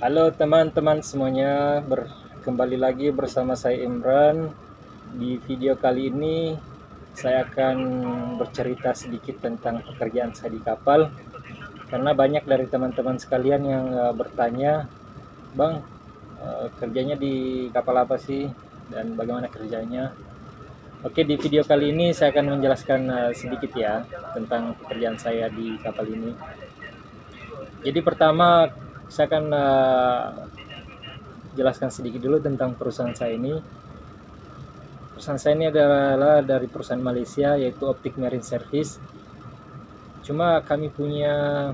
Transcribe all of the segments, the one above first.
Halo teman-teman semuanya, kembali lagi bersama saya Imran. Di video kali ini saya akan bercerita sedikit tentang pekerjaan saya di kapal. Karena banyak dari teman-teman sekalian yang bertanya, "Bang, kerjanya di kapal apa sih? Dan bagaimana kerjanya?" Oke, di video kali ini saya akan menjelaskan sedikit ya tentang pekerjaan saya di kapal ini. Jadi pertama saya akan jelaskan sedikit dulu tentang perusahaan saya ini. Perusahaan saya ini adalah dari perusahaan Malaysia, yaitu Optic Marine Service. Cuma kami punya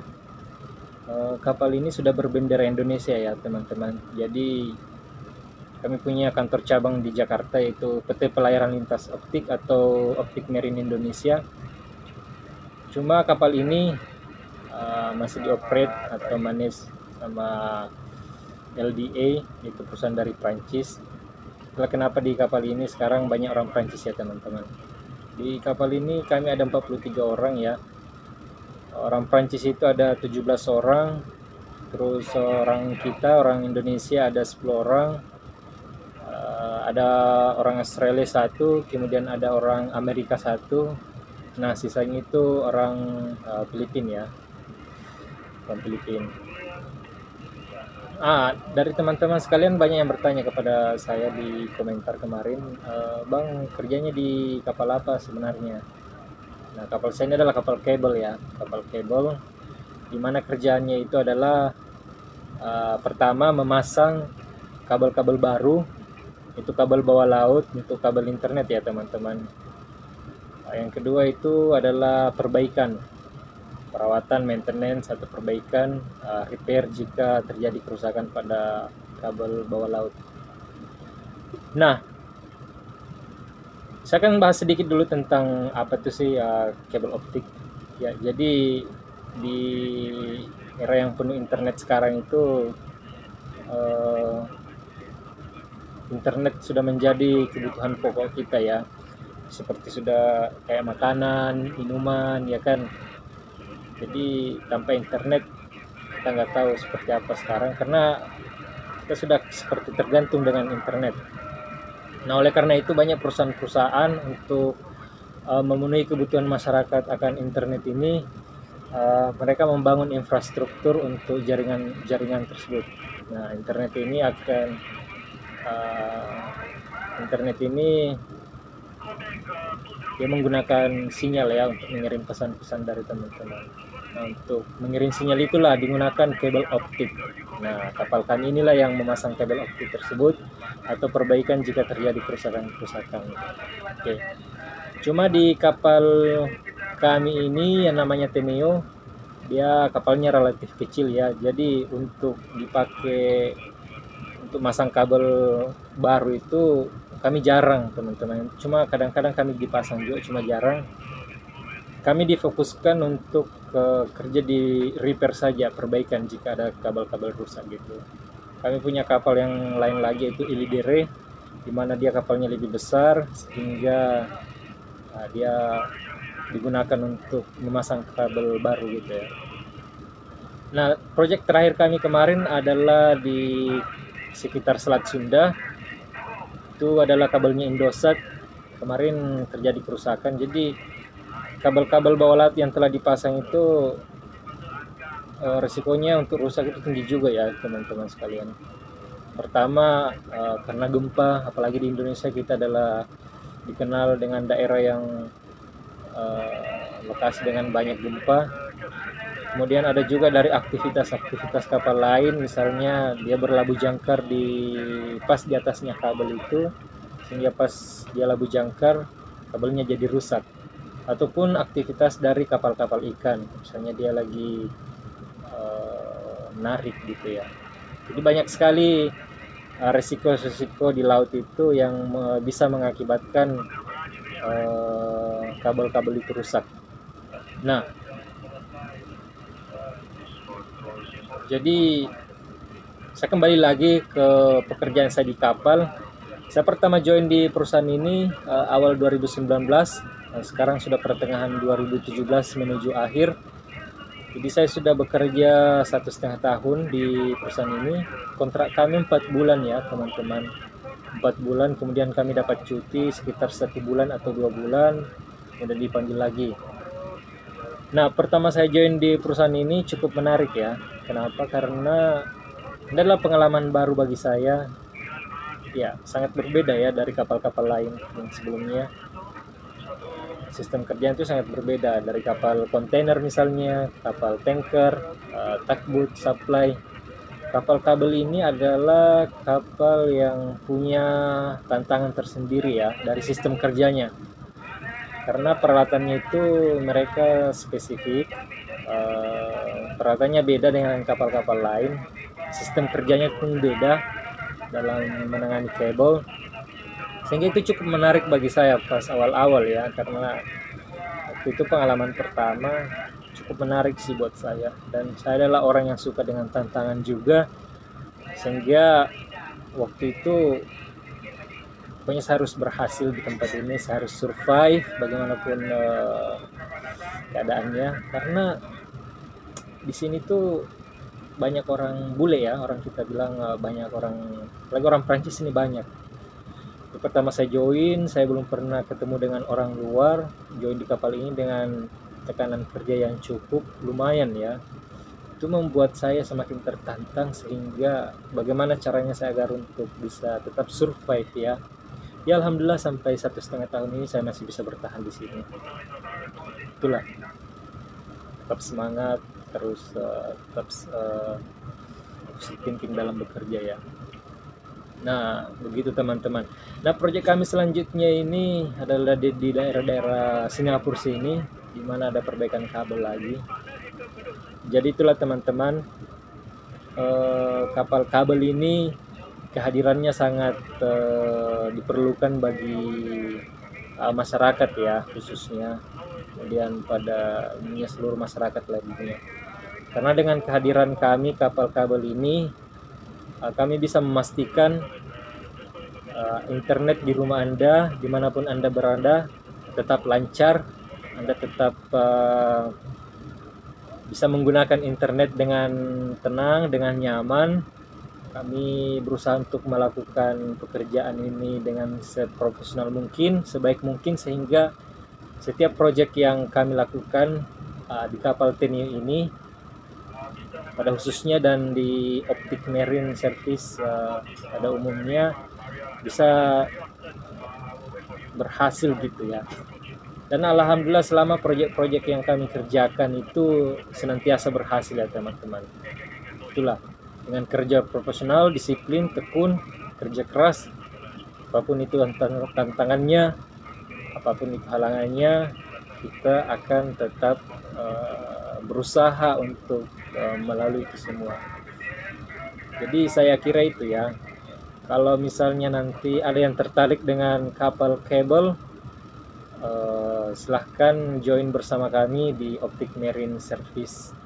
kapal ini sudah berbendera Indonesia ya teman-teman. Jadi kami punya kantor cabang di Jakarta, yaitu PT Pelayaran Lintas Optik atau Optic Marine Indonesia. Cuma kapal ini masih dioperate atau manage sama LDA, yaitu perusahaan dari Prancis. Kenapa di kapal ini sekarang banyak orang Prancis ya teman-teman. Di kapal ini kami ada 43 orang ya. Orang Prancis itu ada 17 orang. Terus orang Indonesia ada 10 orang. Ada orang Australia 1, kemudian ada orang Amerika 1. Nah, sisanya itu orang Filipina ya. Orang Filipina. Dari teman-teman sekalian banyak yang bertanya kepada saya di komentar kemarin, "Bang, kerjanya di kapal apa sebenarnya?" Nah, kapal saya ini adalah kapal kabel ya, kapal kabel, di mana kerjaannya itu adalah pertama memasang kabel-kabel baru, itu kabel bawah laut untuk kabel internet ya teman-teman. Yang kedua itu adalah perbaikan, perawatan, maintenance atau perbaikan, repair jika terjadi kerusakan pada kabel bawah laut. Nah, saya akan bahas sedikit dulu tentang apa itu sih kabel optik. Ya, jadi di era yang penuh internet sekarang itu internet sudah menjadi kebutuhan pokok kita ya. Seperti sudah kayak makanan, minuman, ya kan. Jadi tanpa internet kita nggak tahu seperti apa sekarang karena kita sudah seperti tergantung dengan internet. Nah, oleh karena itu banyak perusahaan-perusahaan untuk memenuhi kebutuhan masyarakat akan internet ini, mereka membangun infrastruktur untuk jaringan tersebut. Nah, internet ini dia menggunakan sinyal ya untuk mengirim pesan-pesan dari teman-teman. Nah, untuk mengirim sinyal itulah digunakan kabel optik. Nah, kapal kami inilah yang memasang kabel optik tersebut atau perbaikan jika terjadi kerusakan-kerusakan. Oke. Cuma di kapal kami ini yang namanya Temeo, dia kapalnya relatif kecil ya. Jadi untuk dipakai untuk masang kabel baru itu kami jarang teman-teman. Cuma kadang-kadang kami dipasang juga, cuma jarang. Kami difokuskan untuk kerja di repair saja, perbaikan jika ada kabel-kabel rusak gitu. Kami punya kapal yang lain lagi, itu Ilidere, di mana dia kapalnya lebih besar sehingga dia digunakan untuk memasang kabel baru gitu ya. Nah, proyek terakhir kami kemarin adalah di sekitar Selat Sunda. Itu adalah kabelnya Indosat. Kemarin terjadi kerusakan, jadi kabel-kabel bawah laut yang telah dipasang itu resikonya untuk rusak itu tinggi juga ya teman-teman sekalian. Pertama karena gempa, apalagi di Indonesia kita adalah dikenal dengan daerah yang lokasi dengan banyak gempa. Kemudian ada juga dari aktivitas kapal lain, misalnya dia berlabuh jangkar pas di atasnya kabel itu, sehingga pas dia labuh jangkar kabelnya jadi rusak. Ataupun aktivitas dari kapal-kapal ikan, misalnya dia lagi narik gitu ya. Jadi banyak sekali resiko-resiko di laut itu yang bisa mengakibatkan kabel-kabel itu rusak. Nah, jadi saya kembali lagi ke pekerjaan saya di kapal. Saya pertama join di perusahaan ini awal 2019, sekarang sudah pertengahan 2017 menuju akhir. Jadi saya sudah bekerja 1,5 tahun di perusahaan ini. Kontrak kami 4 bulan ya teman-teman. 4 bulan, kemudian kami dapat cuti sekitar 1 bulan atau 2 bulan, kemudian dipanggil lagi. Nah, pertama saya join di perusahaan ini cukup menarik ya. Kenapa? Karena ini adalah pengalaman baru bagi saya. Ya, sangat berbeda ya dari kapal-kapal lain yang sebelumnya. Sistem kerjaan itu sangat berbeda dari kapal kontainer misalnya, kapal tanker, tugboat, supply. Kapal kabel ini adalah kapal yang punya tantangan tersendiri ya dari sistem kerjanya. Karena peralatannya itu mereka spesifik, peralatannya beda dengan kapal-kapal lain, sistem kerjanya pun beda dalam menangani kabel, sehingga itu cukup menarik bagi saya pas awal-awal ya, karena waktu itu pengalaman pertama cukup menarik sih buat saya, dan saya adalah orang yang suka dengan tantangan juga, sehingga waktu itu pokoknya saya harus berhasil di tempat ini, saya harus survive bagaimanapun keadaannya, karena di sini tuh banyak orang bule ya, orang kita bilang banyak orang, lagi orang Prancis ini banyak. Pertama saya join, saya belum pernah ketemu dengan orang luar, join di kapal ini dengan tekanan kerja yang cukup lumayan ya. Itu membuat saya semakin tertantang, sehingga bagaimana caranya saya agar untuk bisa tetap survive ya. Ya alhamdulillah sampai 1,5 tahun ini saya masih bisa bertahan di sini. Itulah, tetap semangat, terus tetap thinking dalam bekerja ya. Nah begitu teman-teman. Nah proyek kami selanjutnya ini adalah di daerah-daerah Singapura sini, di mana ada perbaikan kabel lagi. Jadi itulah teman-teman, kapal kabel ini kehadirannya sangat diperlukan bagi masyarakat ya khususnya, kemudian pada seluruh masyarakat lainnya. Karena dengan kehadiran kami kapal kabel ini, kami bisa memastikan internet di rumah Anda dimanapun Anda berada tetap lancar, Anda tetap bisa menggunakan internet dengan tenang, dengan nyaman. Kami berusaha untuk melakukan pekerjaan ini dengan seprofesional mungkin, sebaik mungkin, sehingga setiap proyek yang kami lakukan di kapal Tenio ini pada khususnya dan di Optic Marine Service pada umumnya bisa berhasil gitu ya. Dan alhamdulillah selama proyek-proyek yang kami kerjakan itu senantiasa berhasil ya teman-teman. Itulah, dengan kerja profesional, disiplin, tekun, kerja keras, apapun itu tantangannya, apapun itu halangannya, kita akan tetap berusaha untuk melalui itu semua. Jadi saya kira itu ya, kalau misalnya nanti ada yang tertarik dengan kapal kabel, silahkan join bersama kami di Optic Marine Service.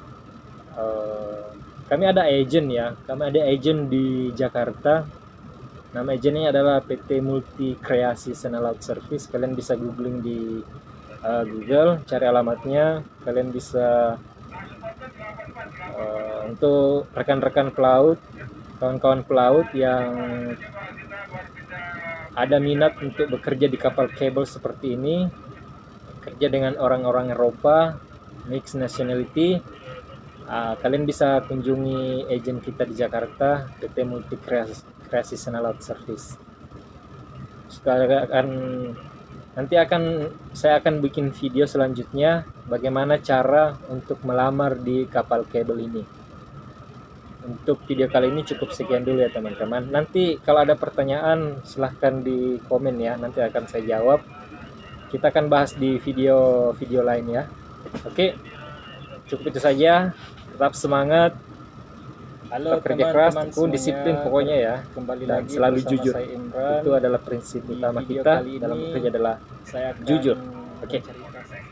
Kami ada agent ya, kami ada agent di Jakarta. Nama agentnya adalah PT Multi Kreasi Sana Laut Service. Kalian bisa googling di Google, cari alamatnya. Kalian bisa untuk rekan-rekan pelaut, kawan-kawan pelaut yang ada minat untuk bekerja di kapal kabel seperti ini, kerja dengan orang-orang Eropa, mixed nationality, kalian bisa kunjungi agen kita di Jakarta, PT Multi Kreasi Sana Laut Service. Nanti saya akan bikin video selanjutnya bagaimana cara untuk melamar di kapal kabel ini. Untuk video kali ini cukup sekian dulu ya teman-teman. Nanti kalau ada pertanyaan silahkan di komen ya, nanti akan saya jawab. Kita akan bahas di video lain ya. Oke, cukup itu saja. Tetap semangat, kerja keras, tekun, disiplin pokoknya ya, kembali dan lagi selalu jujur. Itu adalah prinsip utama kita dalam bekerja, adalah jujur. Oke.